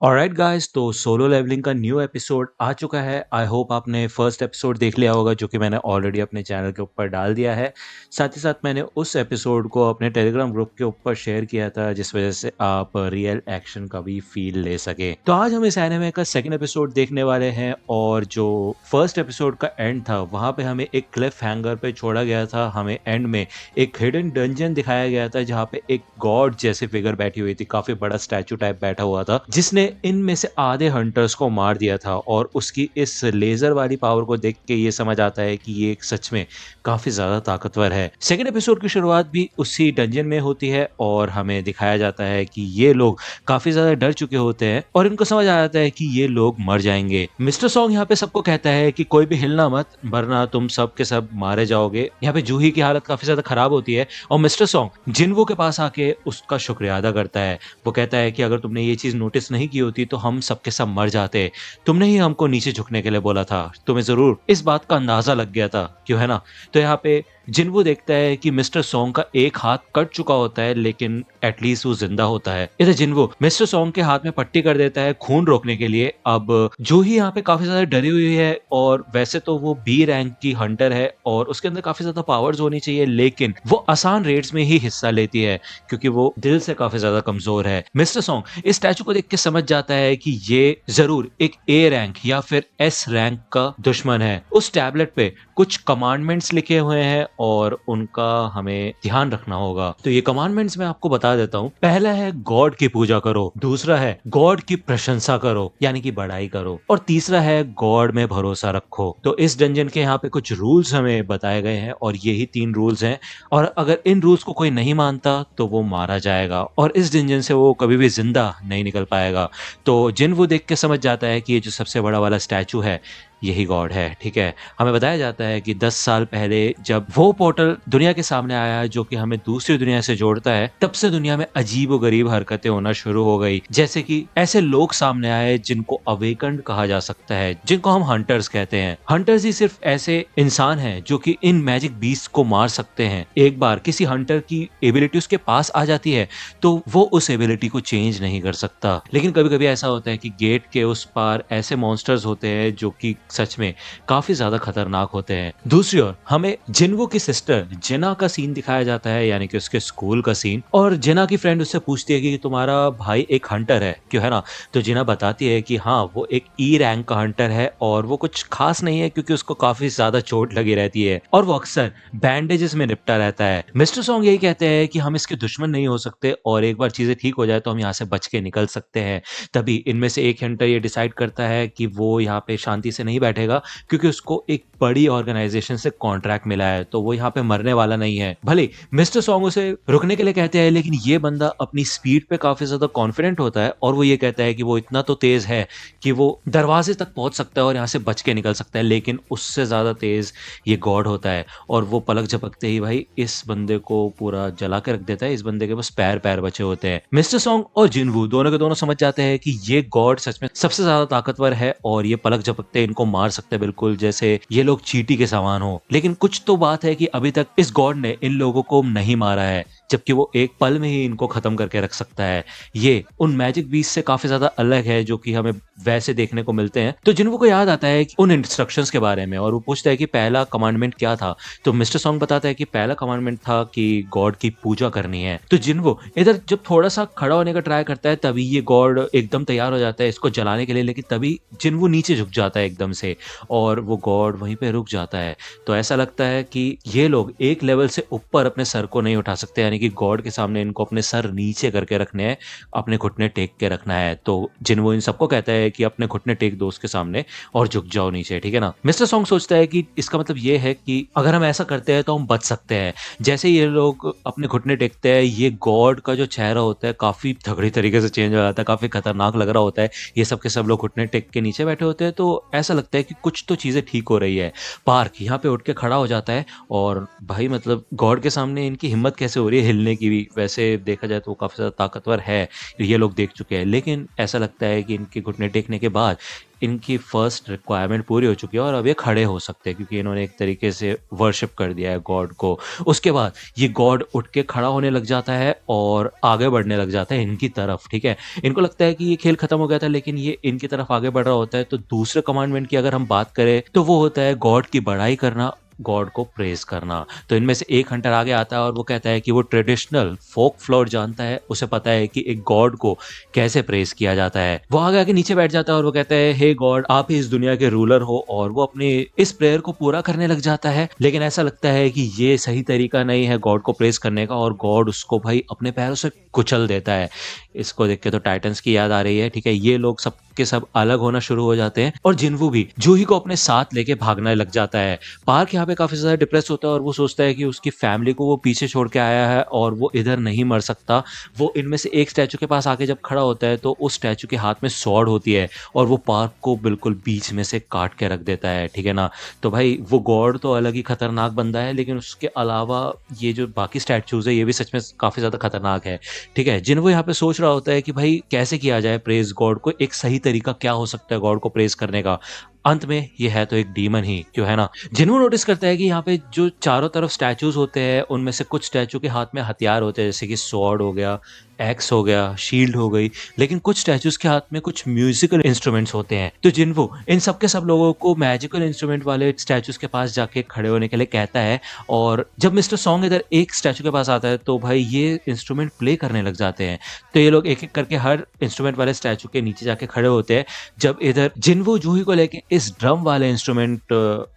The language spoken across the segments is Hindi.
ऑलराइट गाइस, तो सोलो लेवलिंग का न्यू एपिसोड आ चुका है। आई होप आपने फर्स्ट एपिसोड देख लिया होगा, जो कि मैंने ऑलरेडी अपने चैनल के ऊपर डाल दिया है। साथ ही साथ मैंने उस एपिसोड को अपने टेलीग्राम ग्रुप के ऊपर शेयर किया था, जिस वजह से आप रियल एक्शन का भी फील ले सके। तो आज हम इस एनिमे का सेकंड एपिसोड देखने वाले हैं, और जो फर्स्ट एपिसोड का एंड था वहां पे हमें एक क्लिफ हैंगर पे छोड़ा गया था। हमें एंड में एक हिडन डंजन दिखाया गया था, जहाँ पे एक गॉड जैसे फिगर बैठी हुई थी, काफी बड़ा स्टैचू टाइप बैठा हुआ था, जिसने इनमें से आधे हंटर्स को मार दिया था। और उसकी इस लेजर वाली पावर को देख के ये समझ आता है कि ये सच में काफी ज्यादा ताकतवर है। सेकेंड एपिसोड की शुरुआत भी उसी डंजन में होती है, और हमें दिखाया जाता है कि ये लोग काफी ज्यादा डर चुके होते हैं और इनको समझ आ जाता है कि ये लोग मर जाएंगे। मिस्टर सॉन्ग यहाँ पे सबको कहता है कि कोई भी हिलना मत, वरना तुम सब के सब मारे जाओगे। यहाँ पे जूही की हालत काफी ज्यादा खराब होती है, और मिस्टर सॉन्ग जिन्वो के पास आके उसका शुक्रिया अदा करता है। वो कहता है कि अगर तुमने ये चीज नोटिस नहीं की होती तो हम सबके सब मर जाते। तुमने ही हमको नीचे झुकने के लिए बोला था, तुम्हें जरूर इस बात का अंदाजा लग गया था, क्यों है ना। तो यहाँ पे जिन्वो देखता है कि मिस्टर सॉन्ग का एक हाथ कट चुका होता है, लेकिन एटलीस्ट वो जिंदा होता है। इधर जिन्वो मिस्टर सॉन्ग के हाथ में पट्टी कर देता है खून रोकने के लिए। अब जो ही यहाँ पे काफी ज्यादा डरी हुई है, और वैसे तो वो बी रैंक की हंटर है और उसके अंदर काफी ज्यादा पावर्स होनी चाहिए, लेकिन वो आसान रेड्स में ही हिस्सा लेती है क्योंकि वो दिल से काफी ज्यादा कमजोर है। मिस्टर सॉन्ग इस स्टैचू को देख के समझ जाता है कि ये जरूर एक ए रैंक या फिर एस रैंक का दुश्मन है। उस टैबलेट पे कुछ कमांडमेंट्स लिखे हुए हैं और उनका हमें ध्यान रखना होगा। तो ये कमांडमेंट्स मैं आपको बता देता हूँ। पहला है गॉड की पूजा करो, दूसरा है गॉड की प्रशंसा करो यानी कि बड़ाई करो, और तीसरा है गॉड में भरोसा रखो। तो इस डंजन के यहाँ पे कुछ रूल्स हमें बताए गए हैं, और यही 3 रूल्स हैं, और अगर इन रूल्स को कोई नहीं मानता तो वो मारा जाएगा, और इस डंजन से वो कभी भी जिंदा नहीं निकल पाएगा। तो जिन वो देख के समझ जाता है कि ये जो सबसे बड़ा वाला स्टैचू है यही गॉड है। ठीक है, हमें बताया जाता है कि 10 साल पहले जब वो पोर्टल दुनिया के सामने आया जो कि हमें दूसरी दुनिया से जोड़ता है, तब से दुनिया में अजीब और गरीब हरकतें होना शुरू हो गई। जैसे कि ऐसे लोग सामने आए जिनको अवेकन्ड कहा जा सकता है, जिनको हम हंटर्स कहते हैं। हंटर्स ही सिर्फ ऐसे इंसान हैं जो कि इन मैजिक बीस्ट को मार सकते हैं। एक बार किसी हंटर की एबिलिटी उसके पास आ जाती है तो वो उस एबिलिटी को चेंज नहीं कर सकता। लेकिन कभी कभी ऐसा होता है कि गेट के उस पार ऐसे मॉन्स्टर्स होते हैं जो कि सच में काफी ज्यादा खतरनाक होते हैं। दूसरी ओर हमें जिन्वो की सिस्टर जेना का सीन दिखाया जाता है, यानी कि उसके स्कूल का सीन। और जेना की फ्रेंड उससे पूछती है कि तुम्हारा भाई एक हंटर है, क्यों है ना। तो जेना बताती है कि हाँ, वो एक ई रैंक का हंटर है और वो कुछ खास नहीं है क्योंकि उसको काफी ज्यादा चोट लगी रहती है और वो अक्सर बैंडेजेस में निपटा रहता है। मिस्टर सॉन्ग यही कहते हैं कि हम इसके दुश्मन नहीं हो सकते, और एक बार चीजें ठीक हो जाए तो हम यहाँ से बच के निकल सकते हैं। तभी इनमें से एक हंटर ये डिसाइड करता है कि वो यहाँ पे शांति से नहीं बैठेगा, क्योंकि उसको एक बड़ी ऑर्गेनाइजेशन से कॉन्ट्रैक्ट मिला है, तो वो यहाँ पे मरने वाला नहीं है। भले मिस्टर सॉन्ग उसे रुकने के लिए कहते हैं, लेकिन ये बंदा अपनी स्पीड पे काफी ज्यादा कॉन्फिडेंट होता है, और वो ये कहता है कि वो इतना तो तेज है कि वो दरवाजे तक पहुंच सकता है और यहाँ से बच के निकल सकता है। लेकिन उससे ज्यादा तेज ये गॉड होता है, और वो पलक झपकते ही भाई इस बंदे को पूरा जला के रख देता है। इस बंदे के बस पैर पैर बचे होते हैं। मिस्टर सॉन्ग और जिन्वो दोनों के दोनों समझ जाते हैं कि ये गॉड सच में सबसे ज्यादा ताकतवर है, और ये पलक झपकते इनको मार सकते हैं, बिल्कुल जैसे ये लोग चींटी के समान हो। लेकिन कुछ तो बात है कि अभी तक इस गॉड ने इन लोगों को नहीं मारा है, जबकि वो एक पल में ही इनको खत्म करके रख सकता है। ये उन मैजिक बीस्ट से काफी ज्यादा अलग है जो कि हमें वैसे देखने को मिलते हैं। तो जिन्वो को याद आता है कि उन इंस्ट्रक्शंस के बारे में, और वो पूछता है कि पहला कमांडमेंट क्या था। तो मिस्टर सॉन्ग बताता है कि पहला कमांडमेंट था कि गॉड की पूजा करनी है। तो जिन्वो इधर जब थोड़ा सा खड़ा होने का ट्राई करता है, तभी ये गॉड एकदम तैयार हो जाता है इसको जलाने के लिए, लेकिन तभी जिन्वो नीचे झुक जाता है एकदम से, और वो गॉड वहीं पे रुक जाता है। तो ऐसा लगता है कि ये लोग एक लेवल से ऊपर अपने सर को नहीं उठा सकते, यानी कि गॉड के सामने इनको अपने सर नीचे करके रखने हैं, अपने घुटने टेक के रखना है। तो जिन्वो इन सबको कहता है कि अपने घुटने टेक दो उसके सामने और झुक जाओ नीचे, ठीक है ना। मिस्टर सॉन्ग सोचता है कि इसका मतलब ये है कि अगर हम ऐसा करते हैं तो हम बच सकते हैं। जैसे ये लोग अपने घुटने टेकते हैं, ये गॉड का जो चेहरा होता है काफी तगड़ी तरीके से चेंज हो जाता है, काफी खतरनाक लग रहा होता है। ये सब के सब लोग घुटने टेक के नीचे बैठे होते हैं, तो ऐसा लगता है कि कुछ तो चीजें ठीक हो रही है। पार्क यहाँ पे उठ के खड़ा हो जाता है, और भाई मतलब गॉड के सामने इनकी हिम्मत कैसे हो रही है हिलने की भी। वैसे देखा जाए तो वो काफी ज्यादा ताकतवर है, ये लोग देख चुके हैं, लेकिन ऐसा लगता है कि इनके घुटने टेकने के बाद इनकी फर्स्ट रिक्वायरमेंट पूरी हो चुकी है और अब ये खड़े हो सकते हैं क्योंकि इन्होंने एक तरीके से वर्शिप कर दिया है गॉड को। उसके बाद ये गॉड उठ के खड़ा होने लग जाता है और आगे बढ़ने लग जाता है इनकी तरफ, ठीक है। इनको लगता है कि ये खेल खत्म हो गया था, लेकिन ये इनकी तरफ आगे बढ़ रहा होता है। तो दूसरे कमांडमेंट की अगर हम बात करें तो वो होता है गॉड की बड़ाई करना, गॉड को प्रेज़ करना। तो इनमें से एक हंटर आगे आता है और वो कहता है कि वो ट्रेडिशनल फ़ोक फ्लोर जानता है, उसे पता है कि एक गॉड को कैसे प्रेज़ किया जाता है। वो आगे आके नीचे बैठ जाता है और वो कहता है, हे गॉड, आप ही इस दुनिया के रूलर हो, और वो अपनी इस प्रेयर को पूरा करने लग जाता है। लेकिन ऐसा लगता है कि ये सही तरीका नहीं है गॉड को प्रेज़ करने का, और गॉड उसको भाई अपने पैरों से कुचल देता है। इसको देख के तो टाइटन्स की याद आ रही है, ठीक है। ये लोग सब के सब अलग होना शुरू हो जाते हैं और जिन्वू भी जूही को अपने साथ लेके भागने लग जाता है। पार्क यहाँ पे काफी ज्यादा डिप्रेस होता है और वो सोचता है कि उसकी फैमिली को वो पीछे छोड़ के आया है और वो इधर नहीं मर सकता। वो इनमें से एक स्टैचू के पास आके जब खड़ा होता है तो उस स्टैचू के हाथ में स्वॉर्ड होती है और वो पार्क को बिल्कुल बीच में से काट के रख देता है, ठीक है ना। तो भाई वो गॉड तो अलग ही खतरनाक बंदा है, लेकिन उसके अलावा ये जो बाकी स्टैचूज है ये भी सच में काफी ज्यादा खतरनाक है, ठीक है। जिन्वू यहाँ पे सोच रहा होता है कि भाई कैसे किया जाए प्रेज गॉड को, एक सही तरीका क्या हो सकता है गॉड को प्रेज करने का। अंत में ये है तो एक डीमन ही, क्यों, है ना। जिन्हों नोटिस करता है कि यहाँ पे जो चारों तरफ स्टैचूज होते हैं उनमें से कुछ स्टैचू के हाथ में हथियार होते हैं, जैसे कि स्वॉर्ड हो गया, एक्स हो गया, शील्ड हो गई, लेकिन कुछ स्टैचूज के हाथ में कुछ म्यूजिकल इंस्ट्रूमेंट्स होते हैं। तो जिन्वो इन सब के सब लोगों को मैजिकल इंस्ट्रूमेंट वाले स्टैचूज के पास जाके खड़े होने के लिए कहता है। और जब मिस्टर सॉन्ग इधर एक स्टैचू के पास आता है तो भाई ये इंस्ट्रूमेंट प्ले करने लग जाते हैं। तो ये लोग एक एक करके हर इंस्ट्रूमेंट वाले स्टैचू के नीचे जाके खड़े होते हैं। जब इधर जिन्वो जूही को लेके इस ड्रम वाले इंस्ट्रूमेंट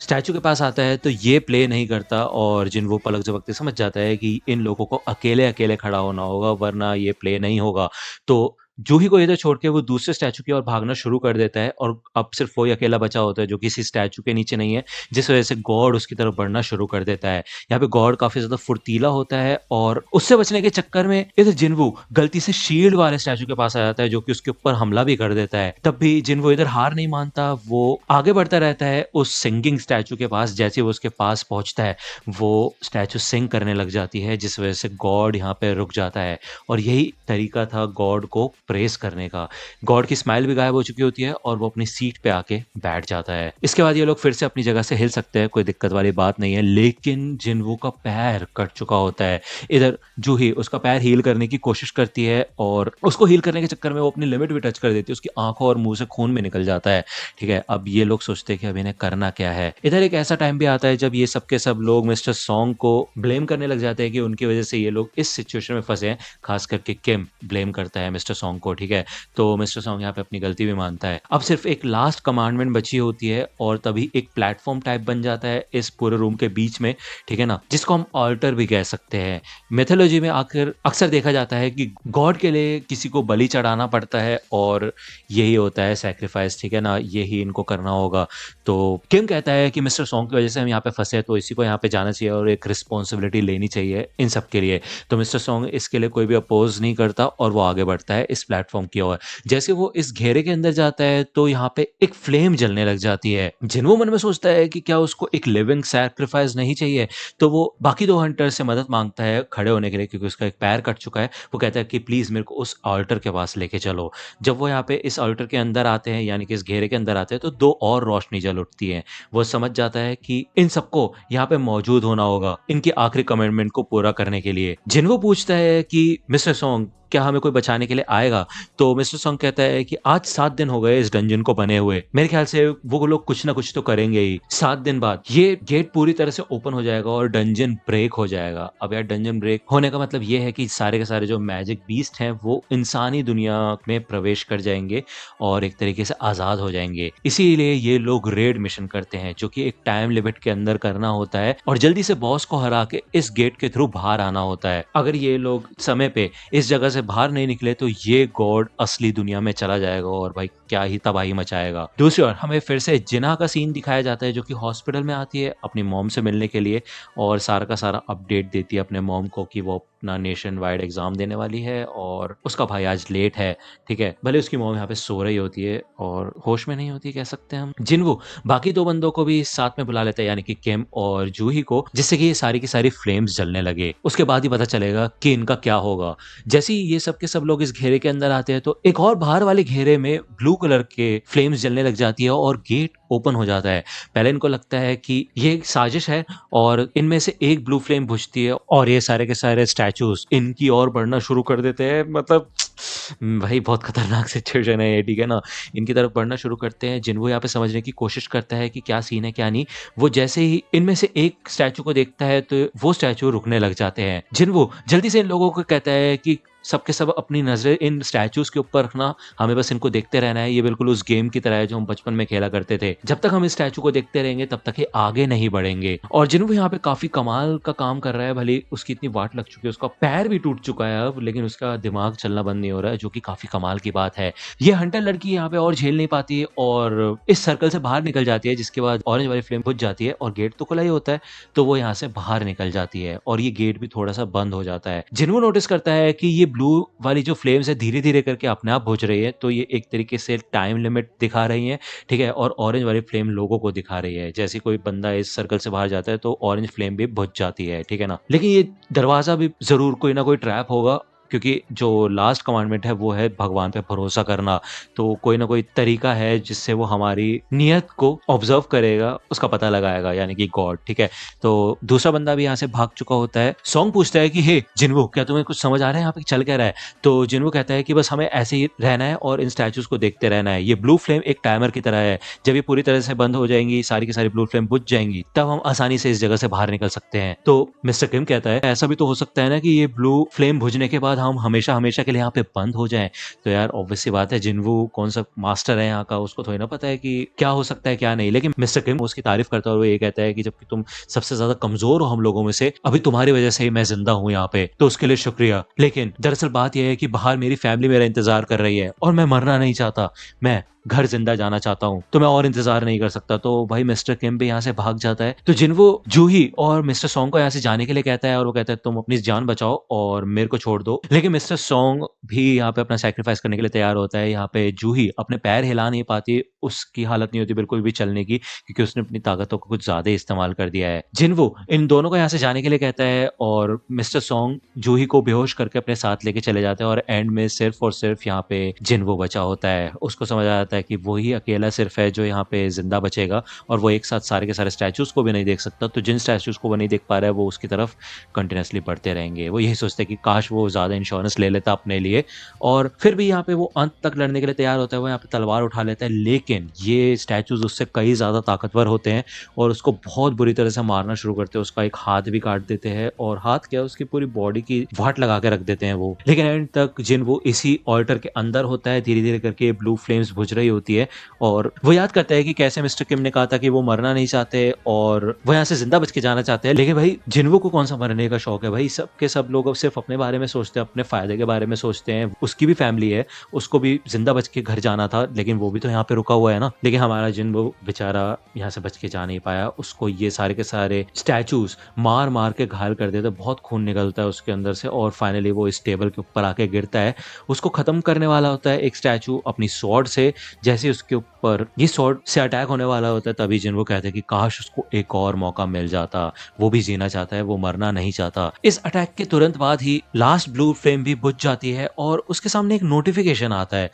स्टैचू के पास आता है तो ये प्ले नहीं करता और जिन्वो पलक झपकते समझ जाता है कि इन लोगों को अकेले अकेले खड़ा होना होगा, वरना ये प्ले नहीं होगा। तो जूही को इधर छोड़ के वो दूसरे स्टैचू की ओर भागना शुरू कर देता है और अब सिर्फ वो ही अकेला बचा होता है जो किसी स्टैचू के नीचे नहीं है, जिस वजह से गॉड उसकी तरफ बढ़ना शुरू कर देता है। यहाँ पे गॉड काफी ज्यादा फुर्तीला होता है और उससे बचने के चक्कर में इधर जिन्वू गलती से शील्ड वाले स्टैचू के पास आ जाता है जो कि उसके ऊपर हमला भी कर देता है। तब भी जिन्वू इधर हार नहीं मानता, वो आगे बढ़ता रहता है उस सिंगिंग स्टैचू के पास। जैसे वो उसके पास पहुंचता है वो स्टैचू सिंग करने लग जाती है, जिस वजह से गॉड यहाँ पे रुक जाता है। और यही तरीका था गॉड को प्रेस करने का। गॉड की स्माइल भी गायब हो चुकी होती है और वो अपनी सीट पे आके बैठ जाता है। इसके बाद ये लोग फिर से अपनी जगह से हिल सकते हैं, कोई दिक्कत वाली बात नहीं है, लेकिन जिन्वू का पैर कट चुका होता है। इधर जूही उसका पैर हील करने की कोशिश करती है और उसको हील करने के चक्कर में वो अपनी लिमिट भी टच कर देती है, उसकी आंखों और मुंह से खून भी निकल जाता है, ठीक है। अब ये लोग सोचते हैं कि अब इन्हें करना क्या है। इधर एक ऐसा टाइम भी आता है जब ये सब के सब लोग मिस्टर सॉन्ग को ब्लेम करने लग जाते हैं कि उनकी वजह से ये लोग इस सिचुएशन में फंसे हैं। खास करके किम ब्लेम करता है मिस्टर सॉन्ग को, ठीक है। तो मिस्टर सॉन्ग यहाँ पे अपनी गलती भी मानता है। अब सिर्फ एक लास्ट कमांडमेंट बची होती है और तभी एक प्लेटफॉर्म टाइप बन जाता है इस पूरे रूम के बीच में, ठीक है ना, जिसको हम ऑल्टर भी कह सकते हैं। मिथोलॉजी में आखिर अक्सर देखा जाता है कि गॉड के लिए किसी को बलि चढ़ाना पड़ता है और यही होता है सैक्रिफाइस, ठीक है ना, यही इनको करना होगा। तो किम कहता है कि मिस्टर सॉन्ग की वजह से हम यहाँ पे फंसे हैं, तो इसी को यहाँ पे जाना चाहिए और एक रिस्पॉन्सिबिलिटी लेनी चाहिए इन सब के लिए। तो मिस्टर सॉन्ग इसके लिए कोई भी अपोज नहीं करता और वो आगे बढ़ता है इस प्लेटफॉर्म की ओर। जैसे वो इस घेरे के अंदर जाता है तो यहाँ पे एक फ्लेम जलने लग जाती है। जिन्वो मन में सोचता है कि क्या उसको एक लिविंग सैक्रिफाइस नहीं चाहिए, तो वो बाकी दो हंटर से मदद मांगता है खड़े होने के लिए, क्योंकि उसका एक पैर कट चुका है। वो कहता है कि प्लीज मेरे को उस ऑल्टर के पास लेके चलो। जब वो यहाँ पे इस ऑल्टर के अंदर आते हैं, यानी कि इस घेरे के अंदर आते हैं, तो दो और रोशनी जल उठती है। वो समझ जाता है कि इन सबको यहाँ पे मौजूद होना होगा इनकी आखिरी कमिटमेंट को पूरा करने के लिए। जिन्वो पूछता है कि मिस्टर सॉन्ग क्या हमें कोई बचाने के लिए आएगा, तो मिस्टर सॉन्ग कहता है कि आज 7 दिन हो गए इस डंजन को बने हुए, मेरे ख्याल से वो लोग कुछ ना कुछ तो करेंगे ही। 7 दिन बाद ये गेट पूरी तरह से ओपन हो जाएगा और डंजन ब्रेक हो जाएगा। अब यार डंजन ब्रेक होने का मतलब ये है कि सारे के सारे जो मैजिक बीस्ट हैं वो इंसानी दुनिया में प्रवेश कर जाएंगे और एक तरीके से आजाद हो जाएंगे। इसीलिए ये लोग रेड मिशन करते हैं जो कि एक टाइम लिमिट के अंदर करना होता है और जल्दी से बॉस को हरा के इस गेट के थ्रू बाहर आना होता है। अगर ये लोग समय पे इस जगह से बाहर नहीं निकले तो ये गॉड असली दुनिया में चला जाएगा और भाई क्या ही तबाही मचाएगा। दूसरी ओर हमें फिर से जिना का सीन दिखाया जाता है जो कि हॉस्पिटल में आती है अपनी मॉम से मिलने के लिए और सारा का सारा अपडेट देती है अपने मॉम को कि वो अपना नेशन वाइड एग्जाम देने वाली है और उसका भाई आज लेट है, ठीक है। भले उसकी मॉम यहाँ पे सो रही होती है और होश में नहीं होती कह सकते हैं हम। जिन्वो बाकी दो बंदों को भी साथ में बुला लेता है, यानी कि किम और जूही को, जिससे कि ये सारी की सारी फ्लेम्स जलने लगे। उसके बाद ही पता चलेगा कि इनका क्या होगा। जैसे ही ये सब के सब लोग इस घेरे के अंदर आते हैं तो एक और बाहर वाले घेरे में ब्लू कलर के फ्लेम्स जलने लग जाती है और गेट ओपन हो जाता है। पहले इनको लगता है कि ये एक साजिश है और इनमें से एक ब्लू फ्लेम बुझती है और ये सारे के सारे स्टैचूज़ इनकी ओर बढ़ना शुरू कर देते हैं। मतलब भाई बहुत खतरनाक सिचुएशन है ये, ठीक है ना? इनकी तरफ बढ़ना शुरू करते हैं। जिन्हों यहाँ पे समझने की कोशिश करता है कि क्या सीन है, क्या नहीं। वो जैसे ही इनमें से एक स्टैचू को देखता है तो वो स्टैचू रुकने लग जाते हैं। जिन्हों जल्दी से इन लोगों को कहता है कि सब के सब अपनी नज़रें इन स्टैचूज़ के ऊपर रखना, हमें बस इनको देखते रहना है। ये बिल्कुल उस गेम की तरह है जो हम बचपन में खेला करते थे। जब तक हम इस स्टैचू को देखते रहेंगे तब तक ये आगे नहीं बढ़ेंगे। और जिन्हों यहाँ पे काफ़ी कमाल का काम कर रहा है, भले उसकी इतनी वाट लग चुकी है, उसका पैर भी टूट चुका है अब, लेकिन उसका दिमाग चलना बंद नहीं हो रहा है, जो कि काफ़ी कमाल की बात है। ये हंटर लड़की यहाँ पे और झेल नहीं पाती है और इस सर्कल से बाहर निकल जाती है, जिसके बाद ऑरेंज वाली फ्लेम बुझ जाती है और गेट तो खुला ही होता है, तो वो यहाँ से बाहर निकल जाती है और ये गेट भी थोड़ा-सा बंद हो जाता है। जिन्हों नोटिस करता है कि ये ब्लू वाली जो फ्लेम्स है धीरे-धीरे करके अपने आप बुझ रही है, तो ये एक तरीके से टाइम लिमिट दिखा रही हैं, ठीक है? और ऑरेंज वाली फ्लेम लोगों को दिखा रही है। जैसे ही कोई बंदा इस सर्कल से बाहर जाता है तो ऑरेंज फ्लेम भी बुझ जाती है, ठीक है ना? लेकिन ये दरवाज़ा भी ज़रूर कोई ना कोई ट्रैप होगा, क्योंकि जो लास्ट कमांडमेंट है वो है भगवान पे भरोसा करना। तो कोई ना कोई तरीका है जिससे वो हमारी नियत को ऑब्ज़र्व करेगा, उसका पता लगाएगा, यानी कि गॉड, ठीक है? तो दूसरा बंदा भी यहाँ से भाग चुका होता है। सॉन्ग पूछता है कि हे जिन्हों, क्या तुम्हें कुछ समझ आ रहा है यहाँ पे चल क्या रहा है? तो जिन्हों कहता है कि बस हमें ऐसे ही रहना है और इन स्टैचूज़ को देखते रहना है। ये ब्लू फ्लेम एक टाइमर की तरह है। जब ये पूरी तरह से बंद हो जाएँगी, सारी की सारी ब्लू फ्लेम बुझ जाएँगी, तब हम आसानी से इस जगह से बाहर निकल सकते हैं। तो मिस्टर किम कहता है, ऐसा भी तो हो सकता है ना कि ये ब्लू फ्लेम बुझने के बाद हम हमेशा-हमेशा के लिए यहाँ पे बंद हो जाएँ। तो यार ऑब्वियस सी बात है, जिन्हों कौन-सा मास्टर है यहाँ का, उसको थोड़ी ना पता है कि क्या हो सकता है, क्या नहीं। लेकिन मिस्टर किम उसकी तारीफ़ करता है और वो ये कहता है कि जबकि तुम सबसे ज़्यादा कमज़ोर हो हम लोगों में से, अभी तुम्हारी वज़ह से ही मैं ज़िंदा हूँ यहाँ पे, तो उसके लिए शुक्रिया। लेकिन दरअसल बात ये है कि बाहर मेरी फैमिली मेरा इंतज़ार कर रही है और मैं मरना नहीं चाहता। मैं घर ज़िंदा जाना चाहता हूँ, तो मैं और इंतज़ार नहीं कर सकता। तो भाई मिस्टर किम भी यहाँ से भाग जाता है। तो जिन्हों जूही और मिस्टर सॉन्ग को यहाँ से जाने के लिए कहता है और वो कहता है तुम अपनी जान बचाओ और मेरे को छोड़ दो। लेकिन मिस्टर सॉन्ग भी यहाँ पे अपना सैक्रिफाइस करने के लिए तैयार होता है। यहाँ पे जूही अपने पैर हिला नहीं पाती, उसकी हालत नहीं होती बिल्कुल भी चलने की, क्योंकि उसने अपनी ताकतों को कुछ ज़्यादा इस्तेमाल कर दिया है। जिन्हों इन दोनों को यहाँ से जाने के लिए कहता है और मिस्टर सॉन्ग जूही को बेहोश करके अपने साथ लेके चले जाते हैं और एंड में सिर्फ और सिर्फ यहाँ पे जिन्हों बचा होता है। उसको समझ आ जाता है कि वो ही अकेला सिर्फ है जो यहाँ पे ज़िंदा बचेगा और वो एक साथ सारे के सारे स्टैचूज़ को भी नहीं देख सकता। तो जिन स्टैचूज़ को वो नहीं देख पा रहा है, वो उसकी तरफ कंटिन्यूअसली बढ़ते रहेंगे। वो यही सोचते हैं कि काश वो ज़्यादा इंश्योरेंस ले लेता अपने लिए, और फिर भी यहाँ पे वो अंत तक लड़ने के लिए तैयार होता है। वो यहाँ पे तलवार उठा लेता है, लेकिन ये स्टैचूज़ उससे कई ज़्यादा ताकतवर होते हैं और उसको बहुत बुरी तरह से मारना शुरू करते हैं। उसका एक हाथ भी काट देते हैं और हाथ क्या, उसकी पूरी बॉडी की वाट लगा के रख देते हैं वो। लेकिन एंड तक जिन्हों इसी ऑल्टर के अंदर होता है, धीरे-धीरे करके ब्लू फ्लेम्स बुझ रही होती है और वो याद करता है कि कैसे मिस्टर किम ने कहा था कि वो मरना नहीं चाहते और वो यहाँ से जिंदा बच के जाना चाहते हैं। लेकिन भाई जिन्हों को कौन सा मरने का शौक है भाई, सब के सब लोग अब सिर्फ अपने बारे में सोचते हैं, अपने फायदे के बारे में सोचते हैं। उसकी भी फैमिली है, उसको भी जिंदा बच के घर जाना था, लेकिन वो भी तो यहाँ पे रुका हुआ है ना। लेकिन हमारा जिन्हों बेचारा यहाँ से बच के जा नहीं पाया, उसको ये सारे के सारे स्टैचूज मार मार के घायल कर देते, बहुत खून निकलता है उसके अंदर से और फाइनली वो इस टेबल के ऊपर आके गिरता है। उसको खत्म करने वाला होता है एक स्टैचू अपनी स्वॉर्ड से। जैसे उसके ऊपर ये स्वॉर्ड से अटैक होने वाला होता है, तभी जिन्हों कहते हैं कि काश उसको एक और मौका मिल जाता, वो भी जीना चाहता है, वो मरना नहीं चाहता। इस अटैक के तुरंत बाद ही लास्ट ब्लू फ्लेम भी बुझ जाती है और उसके सामने एक नोटिफिकेशन आता है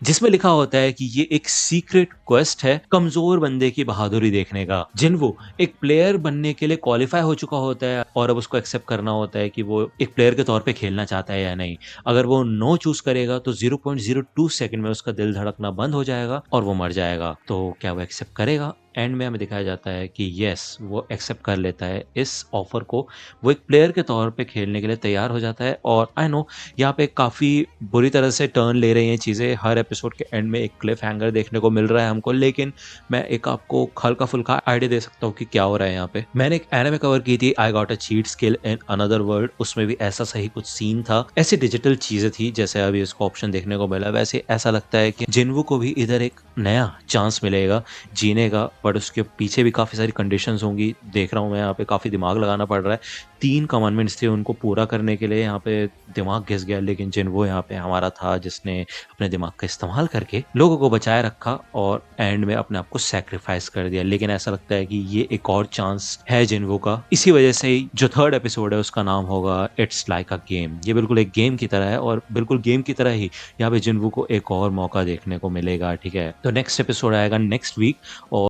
जिसमें लिखा होता है कि ये एक सीक्रेट क्वेस्ट है कमजोर बंदे की बहादुरी देखने का। जिन्हों एक प्लेयर बनने के लिए क्वालिफाई हो चुका होता है और अब उसको एक्सेप्ट करना होता है कि वो एक प्लेयर के तौर पे खेलना चाहता है या नहीं। अगर वो नो चूज करेगा तो 0.02 सेकंड में उसका दिल धड़कना बंद हो जाएगा और वो मर जाएगा। तो क्या वो एक्सेप्ट करेगा? एंड में हमें दिखाया जाता है कि यस, वो एक्सेप्ट कर लेता है इस ऑफर को। वो एक प्लेयर के तौर पे खेलने के लिए तैयार हो जाता है और आई नो यहाँ पे काफ़ी बुरी तरह से टर्न ले रही हैं चीज़ें। हर एपिसोड के एंड में एक क्लिफ हैंगर देखने को मिल रहा है हमको, लेकिन मैं एक आपको हल्का फुल्का आइडिया दे सकता हूँ कि क्या हो रहा है यहाँ पे। मैंने एक एनिमे कवर की थी, I got a cheat skill in another world. उसमें भी ऐसा सही कुछ सीन था, ऐसी डिजिटल चीज़ें थी जैसे अभी इसको ऑप्शन देखने को मिला। वैसे ऐसा लगता है कि जिन्हों को भी इधर एक नया चांस मिलेगा जीने का, बट उसके पीछे भी काफ़ी सारी कंडीशंस होंगी। देख रहा हूँ मैं यहाँ पे काफ़ी दिमाग लगाना पड़ रहा है। 3 कमांडमेंट्स थे, उनको पूरा करने के लिए यहाँ पे दिमाग घिस गया, लेकिन जिन्हो यहाँ पे हमारा था जिसने अपने दिमाग का इस्तेमाल करके लोगों को बचाए रखा और एंड में अपने आप को सैक्रिफाइस कर दिया। लेकिन ऐसा लगता है कि ये एक और चांस है जिन्हो का। इसी वजह से ही जो थर्ड एपिसोड है उसका नाम होगा इट्स लाइक अ गेम। ये बिल्कुल एक गेम की तरह है और बिल्कुल गेम की तरह ही यहाँ पे जिन्हो को एक और मौका देखने को मिलेगा, ठीक है? तो नेक्स्ट एपिसोड आएगा नेक्स्ट वीक और